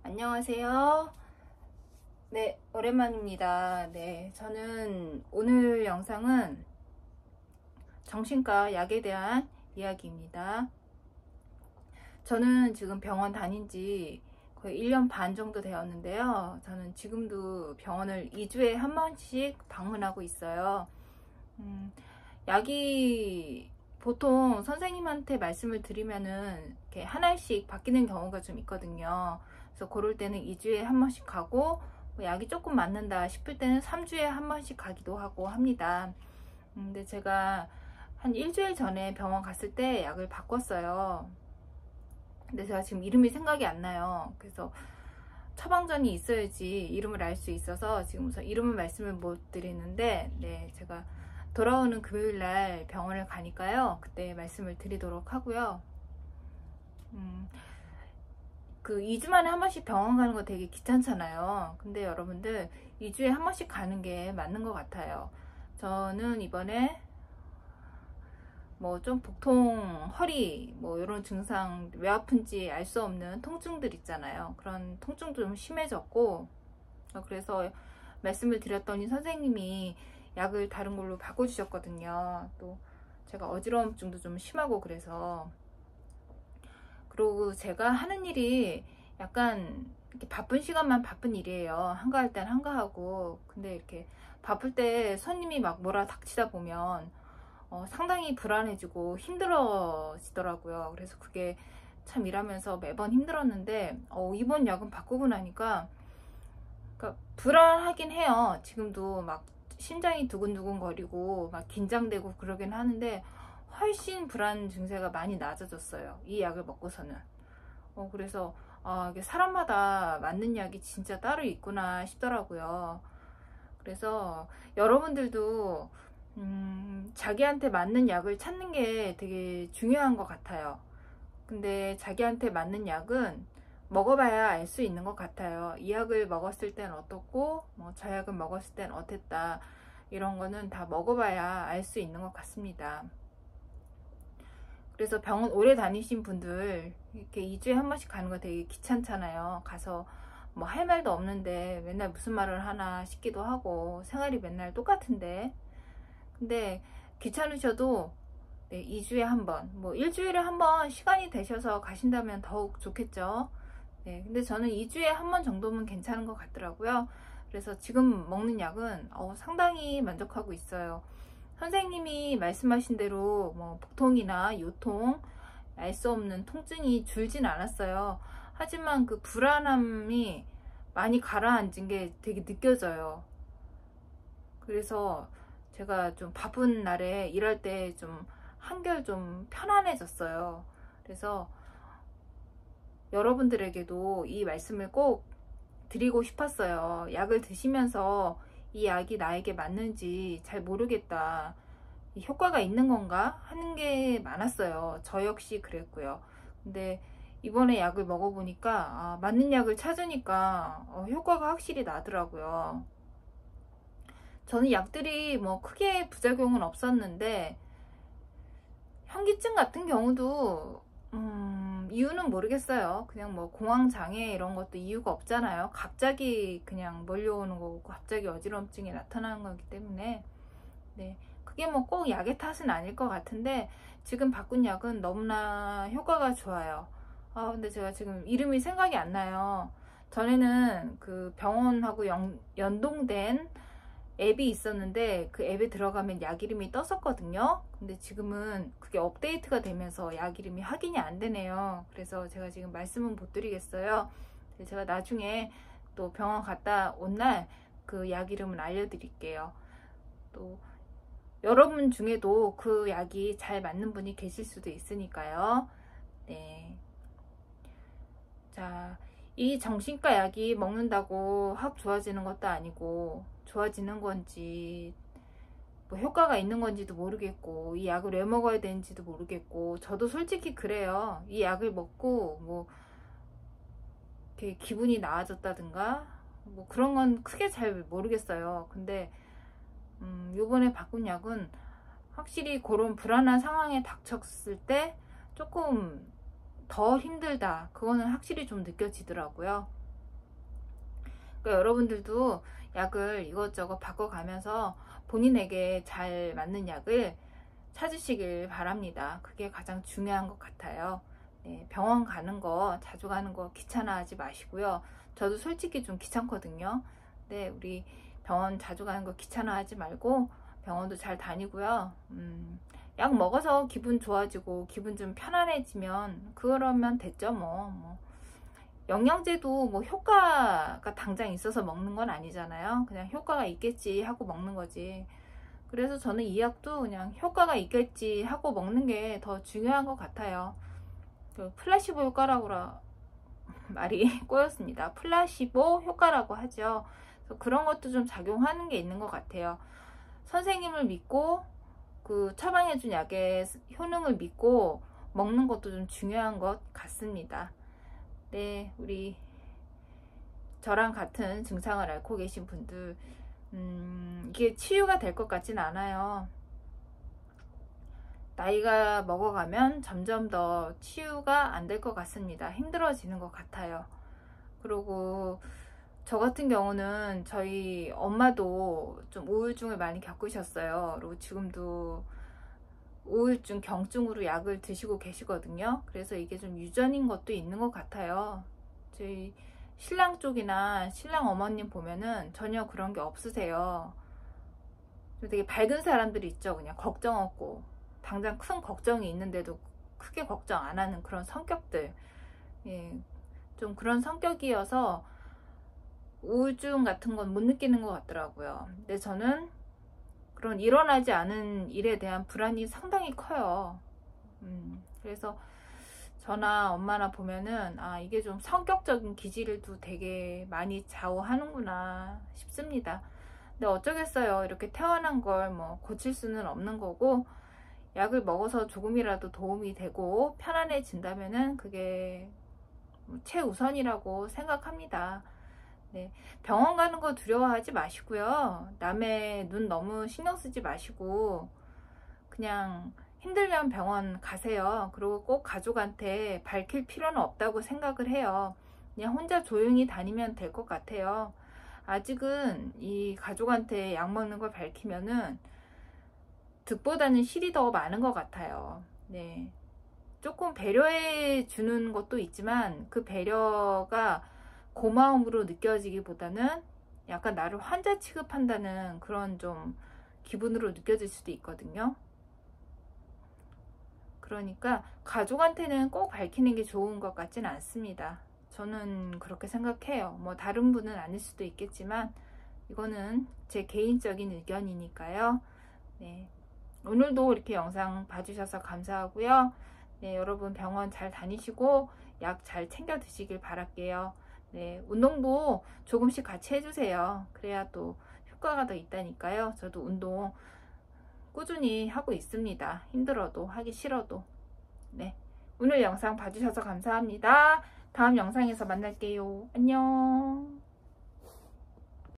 안녕하세요. 네, 오랜만입니다. 네, 저는 오늘 영상은 정신과 약에 대한 이야기입니다. 저는 지금 병원 다닌 지 거의 1년 반 정도 되었는데요. 저는 지금도 병원을 2주에 한 번씩 방문하고 있어요. 약이 보통 선생님한테 말씀을 드리면은 이렇게 하나씩 바뀌는 경우가 좀 있거든요. 그래서 그럴 때는 2주에 한 번씩 가고, 약이 조금 맞는다 싶을 때는 3주에 한 번씩 가기도 하고 합니다. 근데 제가 한 일주일 전에 병원 갔을 때 약을 바꿨어요. 근데 제가 지금 이름이 생각이 안 나요. 그래서 처방전이 있어야지 이름을 알 수 있어서 지금 우선 이름을 말씀을 못 드리는데, 네, 제가 돌아오는 금요일 날 병원을 가니까요, 그때 말씀을 드리도록 하고요. 그 2주 만에 한 번씩 병원 가는 거 되게 귀찮잖아요. 근데 여러분들 2주에 한 번씩 가는 게 맞는 것 같아요. 저는 이번에 뭐 좀 복통, 허리 뭐 이런 증상, 왜 아픈지 알 수 없는 통증들 있잖아요. 그런 통증도 좀 심해졌고, 그래서 말씀을 드렸더니 선생님이 약을 다른 걸로 바꿔주셨거든요. 또 제가 어지러움증도 좀 심하고 그래서. 그리고 제가 하는 일이 약간 이렇게 바쁜 시간만 바쁜 일이에요. 한가할 땐 한가하고. 근데 이렇게 바쁠 때 손님이 막 뭐라 닥치다 보면 상당히 불안해지고 힘들어지더라고요. 그래서 그게 참 일하면서 매번 힘들었는데, 이번 약은 바꾸고 나니까 그러니까 불안하긴 해요. 지금도 막 심장이 두근두근 거리고 막 긴장되고 그러긴 하는데, 훨씬 불안 증세가 많이 낮아졌어요, 이 약을 먹고서는. 그래서 이게 사람마다 맞는 약이 진짜 따로 있구나 싶더라고요. 그래서 여러분들도 자기한테 맞는 약을 찾는 게 되게 중요한 것 같아요. 근데 자기한테 맞는 약은 먹어봐야 알 수 있는 것 같아요. 이 약을 먹었을 땐 어떻고, 저 약을 먹었을 땐 어땠다, 이런 거는 다 먹어봐야 알 수 있는 것 같습니다. 그래서 병원 오래 다니신 분들 이렇게 2주에 한 번씩 가는 거 되게 귀찮잖아요. 가서 뭐 할 말도 없는데 맨날 무슨 말을 하나 싶기도 하고, 생활이 맨날 똑같은데. 근데 귀찮으셔도, 네, 2주에 한 번, 뭐 일주일에 한 번 시간이 되셔서 가신다면 더욱 좋겠죠. 네, 근데 저는 2주에 한 번 정도면 괜찮은 것 같더라고요. 그래서 지금 먹는 약은 상당히 만족하고 있어요. 선생님이 말씀하신 대로 뭐 복통이나 요통, 알 수 없는 통증이 줄진 않았어요. 하지만 그 불안함이 많이 가라앉은 게 되게 느껴져요. 그래서 제가 좀 바쁜 날에 일할 때 좀 한결 좀 편안해졌어요. 그래서 여러분들에게도 이 말씀을 꼭 드리고 싶었어요. 약을 드시면서 이 약이 나에게 맞는지 잘 모르겠다, 효과가 있는 건가 하는 게 많았어요. 저 역시 그랬고요. 근데 이번에 약을 먹어보니까 맞는 약을 찾으니까 효과가 확실히 나더라고요. 저는 약들이 뭐 크게 부작용은 없었는데, 현기증 같은 경우도 이유는 모르겠어요. 그냥 뭐 공황장애 이런 것도 이유가 없잖아요. 갑자기 그냥 몰려오는 거고 갑자기 어지러움증이 나타나는 거기 때문에. 네, 그게 뭐 꼭 약의 탓은 아닐 것 같은데, 지금 바꾼 약은 너무나 효과가 좋아요. 근데 제가 지금 이름이 생각이 안 나요. 전에는 그 병원하고 연동된 앱이 있었는데, 그 앱에 들어가면 약 이름이 떴었거든요. 근데 지금은 그게 업데이트가 되면서 약 이름이 확인이 안 되네요. 그래서 제가 지금 말씀은 못 드리겠어요. 제가 나중에 또 병원 갔다 온 날 그 약 이름은 알려드릴게요. 또 여러분 중에도 그 약이 잘 맞는 분이 계실 수도 있으니까요. 네. 자, 이 정신과 약이 먹는다고 확 좋아지는 것도 아니고, 좋아지는 건지 뭐 효과가 있는 건지도 모르겠고, 이 약을 왜 먹어야 되는지도 모르겠고, 저도 솔직히 그래요. 이 약을 먹고 뭐 이렇게 기분이 나아졌다든가 뭐 그런 건 크게 잘 모르겠어요. 근데 요번에 바꾼 약은 확실히 그런 불안한 상황에 닥쳤을 때 조금 더 힘들다, 그거는 확실히 좀 느껴지더라고요. 그러니까 여러분들도 약을 이것저것 바꿔가면서 본인에게 잘 맞는 약을 찾으시길 바랍니다. 그게 가장 중요한 것 같아요. 네, 병원 가는 거, 자주 가는 거 귀찮아하지 마시고요. 저도 솔직히 좀 귀찮거든요. 네, 우리 병원 자주 가는 거 귀찮아하지 말고 병원도 잘 다니고요. 약 먹어서 기분 좋아지고 기분 좀 편안해지면 그러면 됐죠. 뭐 영양제도 뭐 효과가 당장 있어서 먹는 건 아니잖아요. 그냥 효과가 있겠지 하고 먹는 거지. 그래서 저는 이 약도 그냥 효과가 있겠지 하고 먹는 게 더 중요한 것 같아요. 그 플라시보 효과라고 말이 꼬였습니다. 플라시보 효과라고 하죠. 그래서 그런 것도 좀 작용하는 게 있는 것 같아요. 선생님을 믿고 그 처방해준 약의 효능을 믿고 먹는 것도 좀 중요한 것 같습니다. 네, 우리 저랑 같은 증상을 앓고 계신 분들, 이게 치유가 될 것 같진 않아요. 나이가 먹어가면 점점 더 치유가 안 될 것 같습니다. 힘들어지는 것 같아요. 그리고 저 같은 경우는 저희 엄마도 좀 우울증을 많이 겪으셨어요. 그리고 지금도 우울증, 경증으로 약을 드시고 계시거든요. 그래서 이게 좀 유전인 것도 있는 것 같아요. 저희 신랑 쪽이나 신랑 어머님 보면은 전혀 그런 게 없으세요. 되게 밝은 사람들이 있죠. 그냥 걱정 없고 당장 큰 걱정이 있는데도 크게 걱정 안 하는 그런 성격들. 예, 좀 그런 성격이어서 우울증 같은 건 못 느끼는 것 같더라고요. 근데 저는 그런 일어나지 않은 일에 대한 불안이 상당히 커요. 그래서 저나 엄마나 보면은 아, 이게 좀 성격적인 기질도 되게 많이 좌우하는구나 싶습니다. 근데 어쩌겠어요. 이렇게 태어난 걸 뭐 고칠 수는 없는 거고, 약을 먹어서 조금이라도 도움이 되고 편안해진다면은 그게 최우선이라고 생각합니다. 네, 병원 가는 거 두려워하지 마시고요. 남의 눈 너무 신경 쓰지 마시고 그냥 힘들면 병원 가세요. 그리고 꼭 가족한테 밝힐 필요는 없다고 생각을 해요. 그냥 혼자 조용히 다니면 될 것 같아요. 아직은 이 가족한테 약 먹는 걸 밝히면은 득보다는 실이 더 많은 것 같아요. 네, 조금 배려해 주는 것도 있지만 그 배려가 고마움으로 느껴지기보다는 약간 나를 환자 취급한다는 그런 좀 기분으로 느껴질 수도 있거든요. 그러니까 가족한테는 꼭 밝히는 게 좋은 것 같진 않습니다. 저는 그렇게 생각해요. 뭐 다른 분은 아닐 수도 있겠지만 이거는 제 개인적인 의견이니까요. 네, 오늘도 이렇게 영상 봐주셔서 감사하고요. 네, 여러분 병원 잘 다니시고 약 잘 챙겨 드시길 바랄게요. 네, 운동도 조금씩 같이 해주세요. 그래야 또 효과가 더 있다니까요. 저도 운동 꾸준히 하고 있습니다. 힘들어도 하기 싫어도. 네, 오늘 영상 봐주셔서 감사합니다. 다음 영상에서 만날게요. 안녕.